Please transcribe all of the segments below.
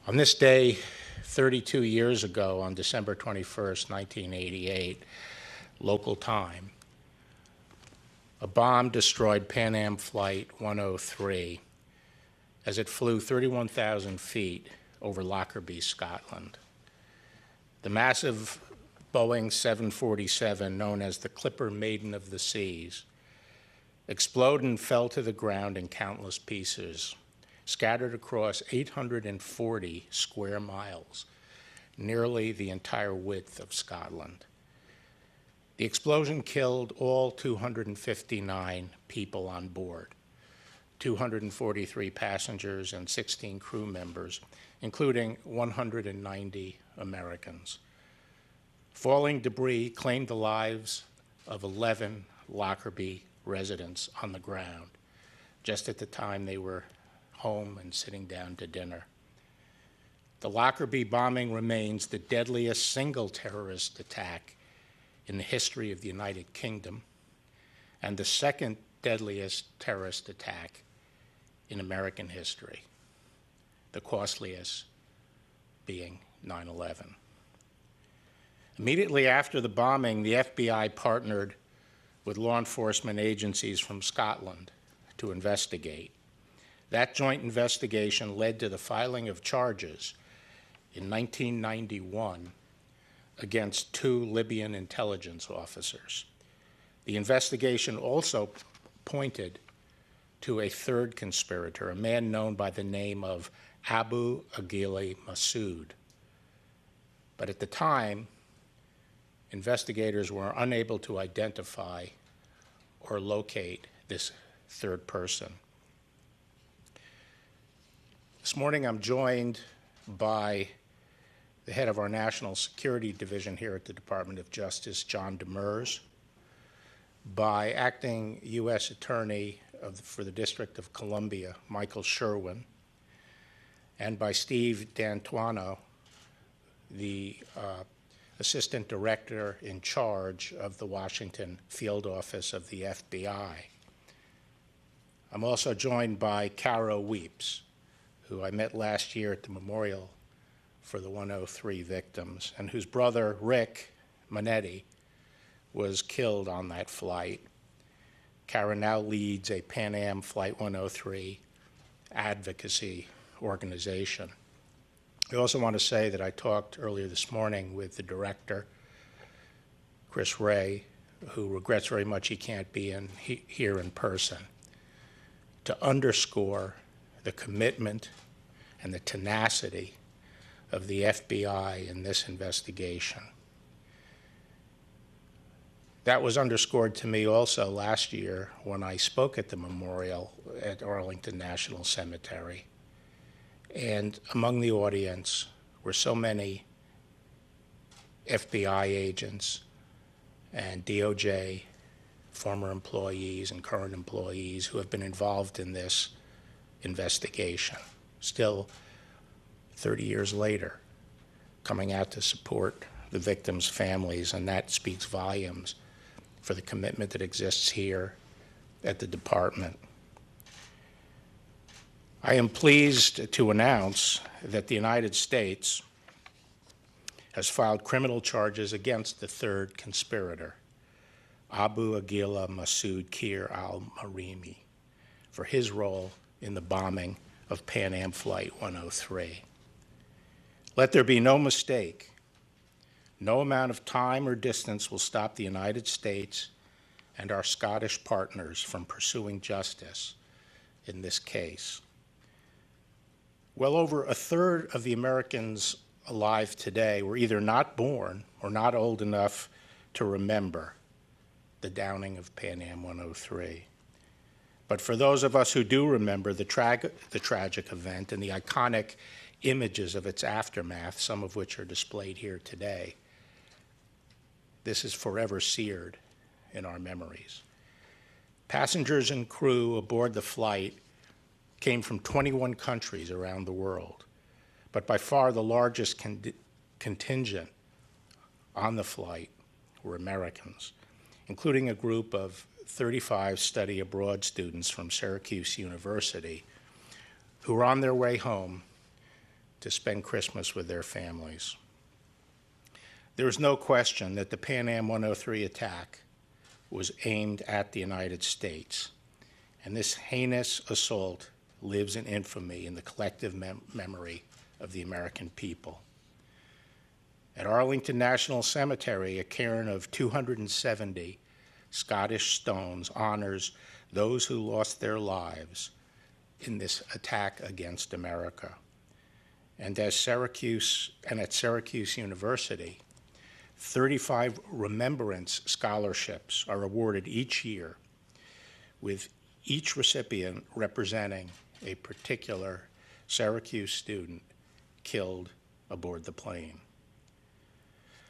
On this day, 32 years ago, on December 21st, 1988, local time, a bomb destroyed Pan Am Flight 103 as it flew 31,000 feet over Lockerbie, Scotland. The massive Boeing 747, known as the Clipper Maiden of the Seas, exploded and fell to the ground in countless pieces, scattered across 840 square miles, nearly the entire width of Scotland. The explosion killed all 259 people on board, 243 passengers and 16 crew members, including 190 Americans. Falling debris claimed the lives of 11 Lockerbie residents on the ground, just at the time they were home and sitting down to dinner. The Lockerbie bombing remains the deadliest single terrorist attack in the history of the United Kingdom, and the second deadliest terrorist attack in American history, the costliest being 9/11. Immediately after the bombing, the FBI partnered with law enforcement agencies from Scotland to investigate. That joint investigation led to the filing of charges in 1991 against 2 Libyan intelligence officers. The investigation also pointed to a third conspirator, a man known by the name of Abu Aghili Masood. But at the time, investigators were unable to identify or locate this third person. This morning I'm joined by the head of our National Security Division here at the Department of Justice, John Demers, by Acting U.S. Attorney for the District of Columbia, Michael Sherwin, and by Steve D'Antuono, the Assistant Director in charge of the Washington Field Office of the FBI. I'm also joined by Caro Weeps, who I met last year at the memorial for the 103 victims, and whose brother, Rick Manetti, was killed on that flight. Cara now leads a Pan Am Flight 103 advocacy organization. I also want to say that I talked earlier this morning with the director, Chris Ray, who regrets very much he can't be here in person, to underscore the commitment and the tenacity of the FBI in this investigation. That was underscored to me also last year when I spoke at the memorial at Arlington National Cemetery. And among the audience were so many FBI agents and DOJ, former employees and current employees who have been involved in this investigation, still 30 years later, coming out to support the victims' families, and that speaks volumes for the commitment that exists here at the department. I am pleased to announce that the United States has filed criminal charges against the third conspirator, Abu Aghili Masood Kir al-Marimi, for his role in the bombing of Pan Am Flight 103. Let there be no mistake. No amount of time or distance will stop the United States and our Scottish partners from pursuing justice in this case. Well over a third of the Americans alive today were either not born or not old enough to remember the downing of Pan Am 103. But for those of us who do remember the tragic event and the iconic images of its aftermath, some of which are displayed here today, this is forever seared in our memories. Passengers and crew aboard the flight came from 21 countries around the world, but by far the largest contingent on the flight were Americans, including a group of 35 study abroad students from Syracuse University who were on their way home to spend Christmas with their families. There is no question that the Pan Am 103 attack was aimed at the United States, and this heinous assault lives in infamy in the collective memory of the American people. At Arlington National Cemetery, a cairn of 270 Scottish stones honors those who lost their lives in this attack against America. And at Syracuse University, 35 remembrance scholarships are awarded each year, with each recipient representing a particular Syracuse student killed aboard the plane.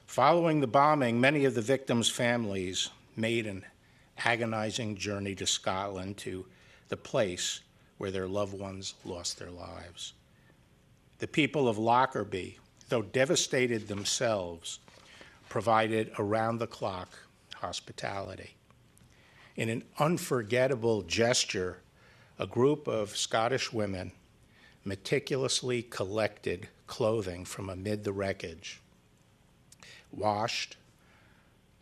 Following the bombing, many of the victims' families made an agonizing journey to Scotland, to the place where their loved ones lost their lives. The people of Lockerbie, though devastated themselves, provided around-the-clock hospitality. In an unforgettable gesture, a group of Scottish women meticulously collected clothing from amid the wreckage, washed,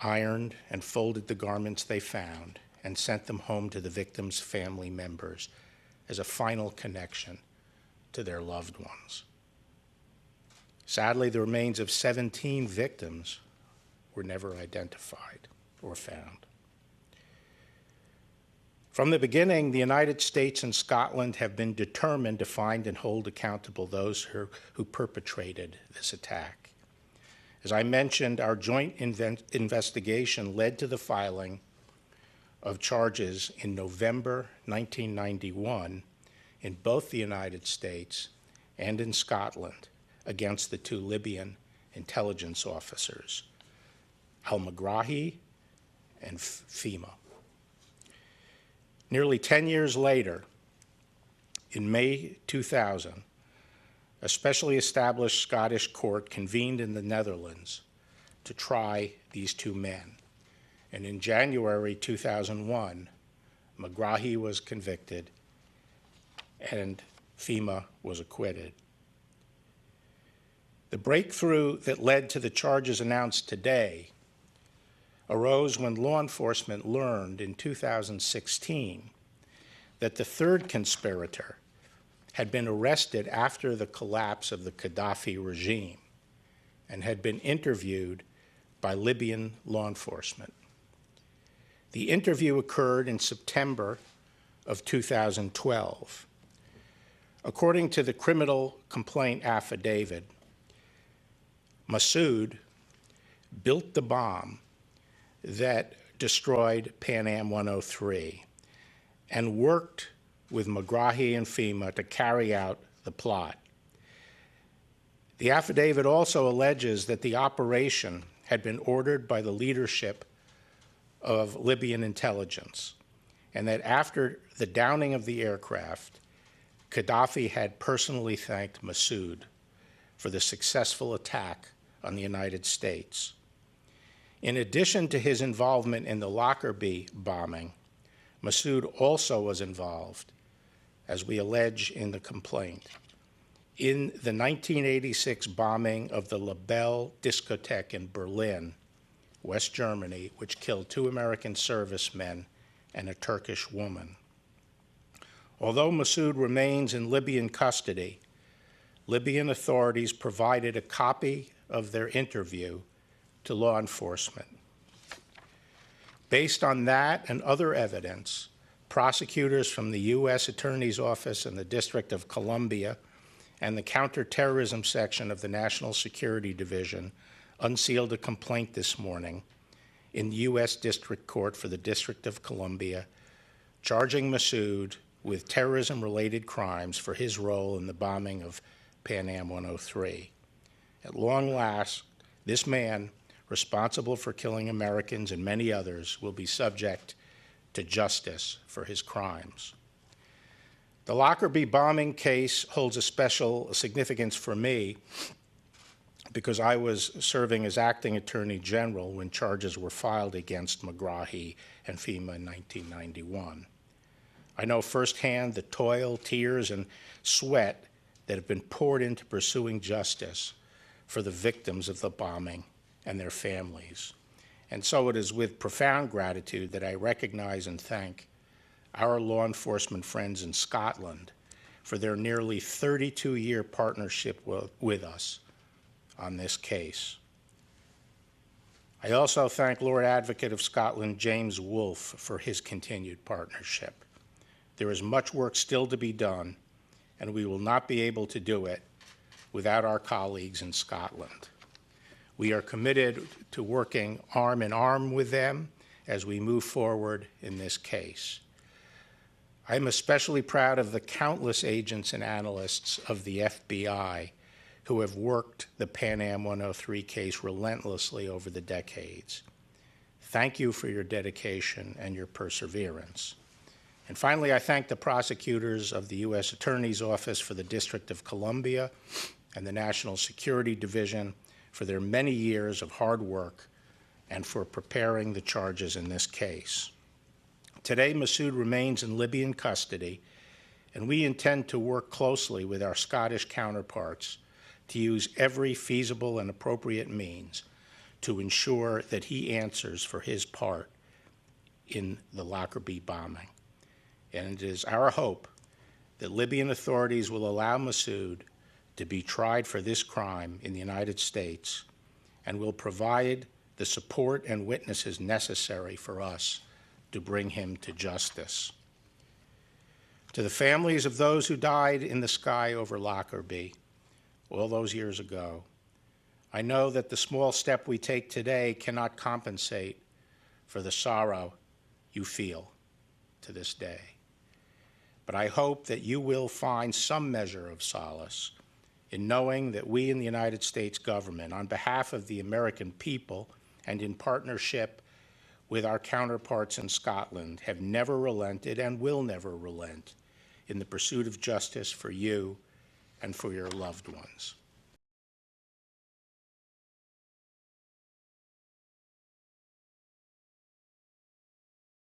ironed, and folded the garments they found, and sent them home to the victims' family members as a final connection to their loved ones. Sadly, the remains of 17 victims were never identified or found. From the beginning, the United States and Scotland have been determined to find and hold accountable those who perpetrated this attack. As I mentioned, our joint investigation led to the filing of charges in November 1991 in both the United States and in Scotland against the two Libyan intelligence officers, al-Megrahi and FEMA. Nearly 10 years later, in May 2000, a specially established Scottish court convened in the Netherlands to try these two men. And in January 2001, Megrahi was convicted and FEMA was acquitted. The breakthrough that led to the charges announced today arose when law enforcement learned in 2016 that the third conspirator had been arrested after the collapse of the Gaddafi regime and had been interviewed by Libyan law enforcement. The interview occurred in September of 2012. According to the criminal complaint affidavit, Masood built the bomb that destroyed Pan Am 103 and worked with Megrahi and FEMA to carry out the plot. The affidavit also alleges that the operation had been ordered by the leadership of Libyan intelligence, and that after the downing of the aircraft, Gaddafi had personally thanked Masood for the successful attack on the United States. In addition to his involvement in the Lockerbie bombing, Masood also was involved, as we allege in the complaint, in the 1986 bombing of the Labelle discotheque in Berlin, West Germany, which killed 2 American servicemen and a Turkish woman. Although Masood remains in Libyan custody, Libyan authorities provided a copy of their interview to law enforcement. Based on that and other evidence, prosecutors from the U.S. Attorney's Office in the District of Columbia and the Counterterrorism Section of the National Security Division unsealed a complaint this morning in the U.S. District Court for the District of Columbia, charging Masood with terrorism-related crimes for his role in the bombing of Pan Am 103. At long last, this man, responsible for killing Americans and many others, will be subject to justice for his crimes. The Lockerbie bombing case holds a special significance for me because I was serving as acting Attorney General when charges were filed against Megrahi and FEMA in 1991. I know firsthand the toil, tears, and sweat that have been poured into pursuing justice for the victims of the bombing and their families. And so it is with profound gratitude that I recognize and thank our law enforcement friends in Scotland for their nearly 32-year partnership with us on this case. I also thank Lord Advocate of Scotland, James Wolfe, for his continued partnership. There is much work still to be done, and we will not be able to do it without our colleagues in Scotland. We are committed to working arm in arm with them as we move forward in this case. I am especially proud of the countless agents and analysts of the FBI who have worked the Pan Am 103 case relentlessly over the decades. Thank you for your dedication and your perseverance. And finally, I thank the prosecutors of the U.S. Attorney's Office for the District of Columbia and the National Security Division for their many years of hard work and for preparing the charges in this case. Today, Masood remains in Libyan custody, and we intend to work closely with our Scottish counterparts to use every feasible and appropriate means to ensure that he answers for his part in the Lockerbie bombing. And it is our hope that Libyan authorities will allow Masood to be tried for this crime in the United States and will provide the support and witnesses necessary for us to bring him to justice. To the families of those who died in the sky over Lockerbie all those years ago, I know that the small step we take today cannot compensate for the sorrow you feel to this day. But I hope that you will find some measure of solace in knowing that we in the United States government, on behalf of the American people and in partnership with our counterparts in Scotland, have never relented and will never relent in the pursuit of justice for you and for your loved ones.